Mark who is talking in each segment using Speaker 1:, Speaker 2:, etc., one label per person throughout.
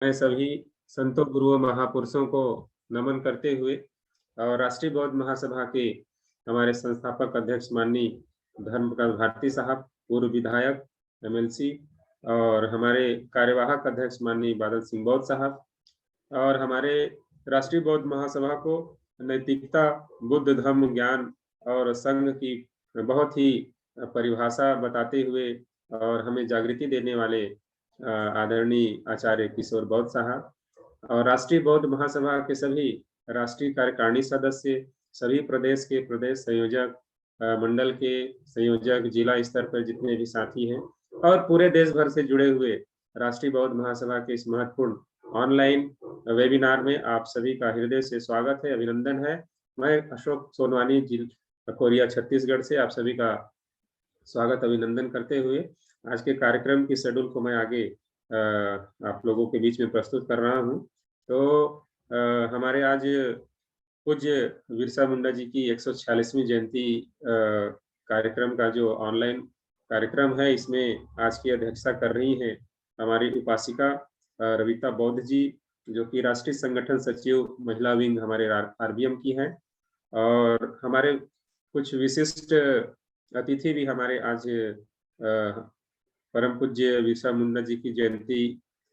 Speaker 1: मैं सभी संतों गुरुओं महापुरुषों को नमन करते हुए और राष्ट्रीय बौद्ध महासभा के हमारे संस्थापक अध्यक्ष माननीय धर्मप्रकाश भारती साहब, पूर्व विधायक एमएलसी, और हमारे कार्यवाहक अध्यक्ष माननीय बादल सिंह बौद्ध साहब, और हमारे राष्ट्रीय बौद्ध महासभा को नैतिकता, बुद्ध धर्म ज्ञान और संघ की बहुत ही परिभाषा बताते हुए और हमें जागृति देने वाले आदरणीय आचार्य किशोर बौद्ध साहब, और राष्ट्रीय बौद्ध महासभा के सभी राष्ट्रीय कार्यकारिणी सदस्य, सभी प्रदेश के प्रदेश संयोजक, मंडल के संयोजक, जिला स्तर पर जितने भी साथी हैं और पूरे देश भर से जुड़े हुए राष्ट्रीय बौद्ध महासभा के इस महत्वपूर्ण ऑनलाइन वेबिनार में आप सभी का हृदय से स्वागत है, अभिनंदन है। मैं अशोक सोनवानी, कोरिया, छत्तीसगढ़ से आप सभी का स्वागत अभिनंदन करते हुए आज के कार्यक्रम की शेड्यूल को मैं आगे आप लोगों के बीच में प्रस्तुत कर रहा हूं। तो हमारे आज पूज्य बिरसा मुंडा जी की 146वीं जयंती कार्यक्रम का जो ऑनलाइन कार्यक्रम है, इसमें आज की अध्यक्षता कर रही हैं हमारी उपासिका रविता बौद्ध जी, जो कि राष्ट्रीय संगठन सचिव महिला विंग हमारे आरबीएम की हैं। और हमारे कुछ विशिष्ट अतिथि भी हमारे आज परम पूज्य बिरसा मुंडा जी की जयंती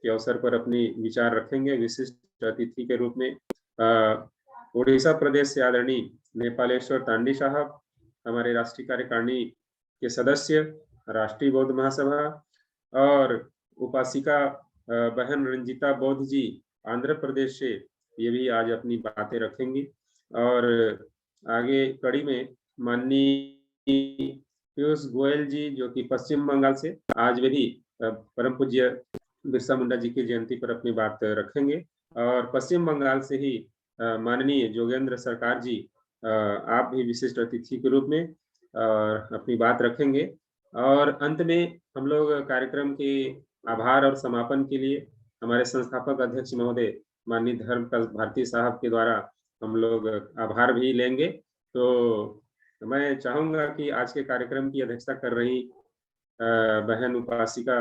Speaker 1: के अवसर पर अपनी विचार रखेंगे। विशिष्ट अतिथि के रूप में उड़ीसा प्रदेश से आदरणीय नेपालेश्वर तांडी साहब, हमारे राष्ट्रीय कार्यकारिणी के सदस्य, राष्ट्रीय बौद्ध महासभा, और उपासिका बहन रंजिता बौद्ध जी आंध्र प्रदेश से, ये भी आज अपनी बातें रखेंगी। और आगे कड़ी में माननीय पीयूष गोयल जी, जो कि पश्चिम बंगाल से, आज वे भी परम पूज्य बिरसा मुंडा जी की जयंती पर अपनी बात रखेंगे। और पश्चिम बंगाल से ही माननीय जोगेंद्र सरकार जी, आप भी विशिष्ट अतिथि के रूप में अपनी बात रखेंगे। और अंत में हम लोग कार्यक्रम के आभार और समापन के लिए हमारे संस्थापक अध्यक्ष महोदय माननीय धर्मप्रकाश भारती साहब के द्वारा हम लोग आभार भी लेंगे। तो मैं चाहूंगा कि आज के कार्यक्रम की अध्यक्षता कर रही बहन उपासिका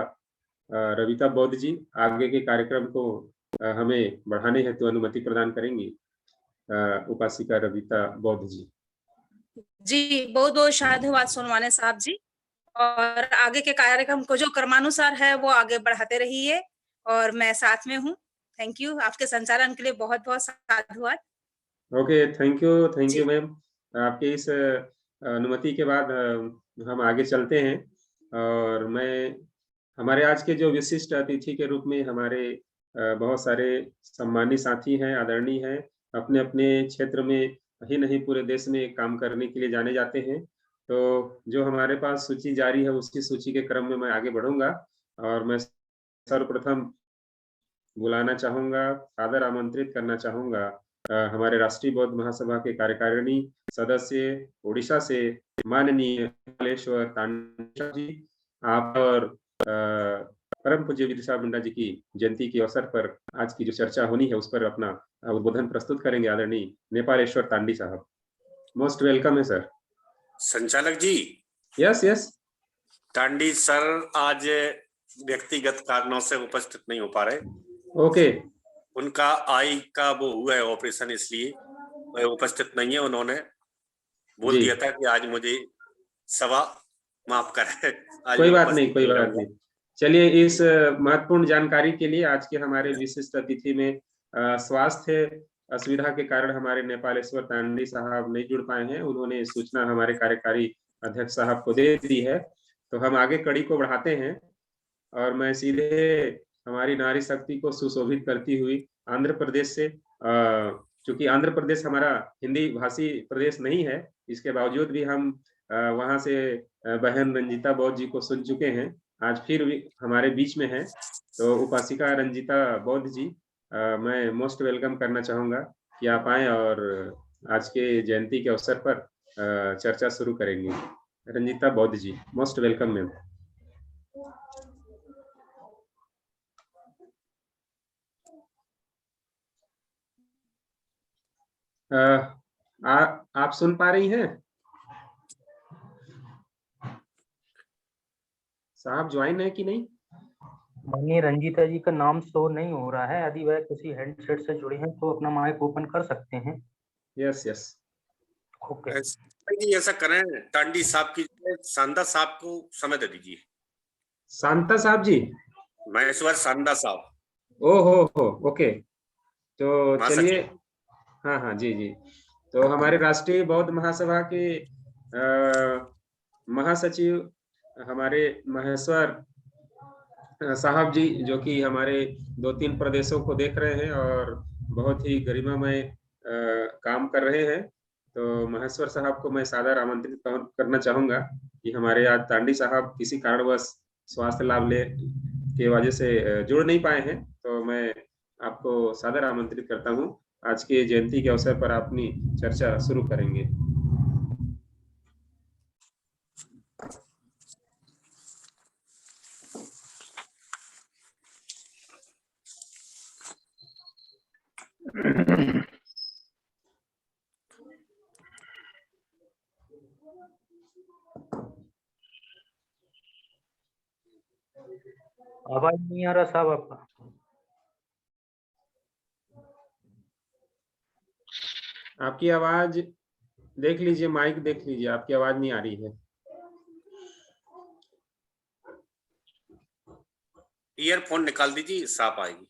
Speaker 1: रविता बौद्ध जी आगे के कार्यक्रम को हमें बढ़ाने हेतु अनुमति प्रदान करेंगी। उपासिका रविता बौद्ध जी।
Speaker 2: जी, बहुत बहुत साधुवाद सोनवाने साहब जी। और आगे के कार्यक्रम को जो क्रमानुसार है वो आगे बढ़ाते रहिए और मैं साथ में हूँ। थैंक यू, आपके संचालन के लिए बहुत बहुत साधुवाद।
Speaker 1: Okay, thank you ma'am. आपके इस अनुमति के बाद हम आगे चलते हैं। और मैं हमारे आज के जो विशिष्ट अतिथि के रूप में हमारे बहुत सारे सम्मानित साथी हैं, आदरणीय हैं, अपने अपने क्षेत्र में ही नहीं पूरे देश में काम करने के लिए जाने जाते हैं। तो जो हमारे पास सूची जारी है, उसकी सूची के क्रम में मैं आगे बढ़ूंगा और मैं सर्वप्रथम बुलाना चाहूंगा, आदर आमंत्रित करना चाहूंगा हमारे राष्ट्रीय बौद्ध महासभा के कार्यकारिणी सदस्य उड़ीसा से माननीय नेपालेश्वर तांडी जी। आप और परम पूज्य बिरसा मुंडा जी की जयंती के अवसर पर आज की जो चर्चा होनी है उस पर अपना उद्बोधन प्रस्तुत करेंगे आदरणीय नेपालेश्वर तांडी साहब। मोस्ट वेलकम है सर।
Speaker 3: संचालक जी।
Speaker 1: यस
Speaker 3: तांडी सर आज व्यक्तिगत कारणों से उपस्थित नहीं हो पा रहे।
Speaker 1: ओके।
Speaker 3: उनका आई का वो हुआ है ऑपरेशन, इसलिए वह उपस्थित नहीं है। उन्होंने बोल दिया था कि आज मुझे सभा माफ करे।
Speaker 1: कोई बात नहीं। चलिए, इस महत्वपूर्ण जानकारी के लिए आज के हमारे विशिष्ट अतिथि में स्वास्थ्य असुविधा के कारण हमारे नेपालेश्वर तांडी साहब नहीं जुड़ पाए हैं। उन्होंने सूचना हमारे कार्यकारी अध्यक्ष साहब को दे दी है। तो हम आगे कड़ी को बढ़ाते हैं और मैं सीधे हमारी नारी शक्ति को सुशोभित करती हुई आंध्र प्रदेश से, चूंकि आंध्र प्रदेश हमारा हिंदी भाषी प्रदेश नहीं है, इसके बावजूद भी हम वहां से बहन रंजिता बौद्ध जी को सुन चुके हैं, आज फिर भी हमारे बीच में है। तो उपासिका रंजिता बौद्ध जी, मैं मोस्ट वेलकम करना चाहूंगा कि आप आए और आज के जयंती के अवसर पर चर्चा शुरू करेंगे। रंजिता बौद्ध जी, मोस्ट वेलकम मैम। आप सुन पा रही हैं? साहब ज्वाइन है कि नहीं?
Speaker 4: माननीय रंजीता जी का नाम शो नहीं हो रहा है, यदि वह किसी हैंडसेट से जुड़े हैं तो अपना माइक ओपन कर सकते हैं।
Speaker 1: Yes yes
Speaker 4: okay.
Speaker 3: ऐसा करें, टांडी साहब की सांदा साहब को समय दे दीजिए।
Speaker 1: शांता साहब जी,
Speaker 3: महेश्वर सांदा साहब।
Speaker 1: ओ हो ओके, तो चलिए।
Speaker 3: महासचिव।
Speaker 1: हाँ हाँ जी जी, तो हमारे राष्ट्रीय बौद्ध महासभा के महासचिव हमारे महेश्वर साहब जी, जो कि हमारे 2-3 प्रदेशों को देख रहे हैं और बहुत ही गरिमामय काम कर रहे हैं, तो महेश्वर साहब को मैं सादर आमंत्रित करना चाहूंगा कि हमारे आज तांडी साहब किसी कारणवश स्वास्थ्य लाभ ले के वजह से जुड़ नहीं पाए हैं, तो मैं आपको सादर आमंत्रित करता हूं। आज के जयंती के अवसर पर अपनी चर्चा शुरू करेंगे।
Speaker 4: आवाज नहीं आ रहा साहब आपका।
Speaker 1: आपकी आवाज देख लीजिए, माइक देख लीजिए, आपकी आवाज नहीं आ रही है।
Speaker 3: ईयरफोन निकाल दीजिए, साफ आएगी।